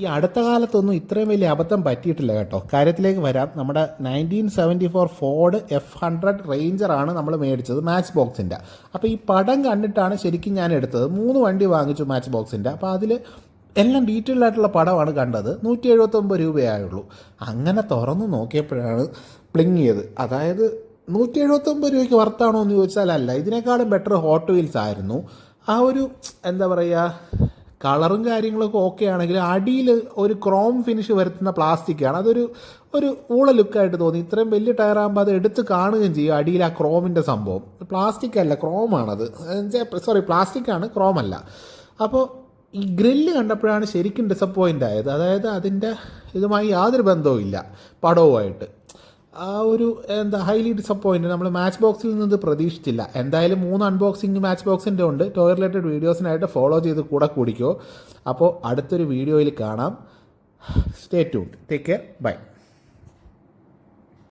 ഈ അടുത്ത കാലത്തൊന്നും ഇത്രയും വലിയ അബദ്ധം പറ്റിയിട്ടില്ല കേട്ടോ. കാര്യത്തിലേക്ക് വരാം. നമ്മുടെ 1974 ഫോർഡ് F100 റേഞ്ചറാണ് നമ്മൾ മേടിച്ചത് മാച്ച് ബോക്സിൻ്റെ. അപ്പോൾ ഈ പടം കണ്ടിട്ടാണ് ശരിക്കും ഞാൻ എടുത്തത്. 3 വണ്ടി വാങ്ങിച്ചു മാച്ച് ബോക്സിൻ്റെ. അപ്പോൾ അതിൽ എല്ലാം ഡീറ്റെയിൽഡ് ആയിട്ടുള്ള പടമാണ് കണ്ടത്. 179 രൂപയായുള്ളൂ. അങ്ങനെ തുറന്ന് നോക്കിയപ്പോഴാണ് പ്ലിങ്ങിയത്. അതായത് 179 രൂപയ്ക്ക് വർത്താണോ എന്ന് ചോദിച്ചാൽ അല്ല. ഇതിനേക്കാളും ബെറ്റർ ഹോട്ട് വീൽസ് ആയിരുന്നു. ആ ഒരു എന്താ പറയുക, കളറും കാര്യങ്ങളൊക്കെ ഓക്കെ ആണെങ്കിൽ അടിയിൽ ഒരു ക്രോം ഫിനിഷ് വരുത്തുന്ന പ്ലാസ്റ്റിക്കാണ്. ഒരു ഊള ലുക്കായിട്ട് തോന്നി. ഇത്രയും വലിയ ടയറാകുമ്പോൾ അത് എടുത്ത് കാണുകയും ചെയ്യും അടിയിൽ ആ ക്രോമിൻ്റെ സംഭവം. പ്ലാസ്റ്റിക് അല്ല, ക്രോമാണത്. പ്ലാസ്റ്റിക്കാണ്, ക്രോമല്ല. അപ്പോൾ ഈ ഗ്രില്ല് കണ്ടപ്പോഴാണ് ശരിക്കും ഡിസപ്പോയിൻ്റ് ആയത്. അതായത് അതിൻ്റെ ഇതുമായി യാതൊരു ബന്ധവും ഇല്ല പടവുമായിട്ട്. ആ ഒരു ഹൈലി ഡിസപ്പോയിൻറ്റ്. നമ്മൾ മാച്ച് ബോക്സിൽ നിന്ന് ഇത് പ്രതീക്ഷിച്ചില്ല. എന്തായാലും 3 അൺബോക്സിങ് മാച്ച് ബോക്സിൻ്റെ ഉണ്ട്. ടോയ് റിലേറ്റഡ് വീഡിയോസിനായിട്ട് ഫോളോ ചെയ്ത് കൂടെ കൂടിക്കോ. അപ്പോൾ അടുത്തൊരു വീഡിയോയിൽ കാണാം. Stay tuned. Take care. By.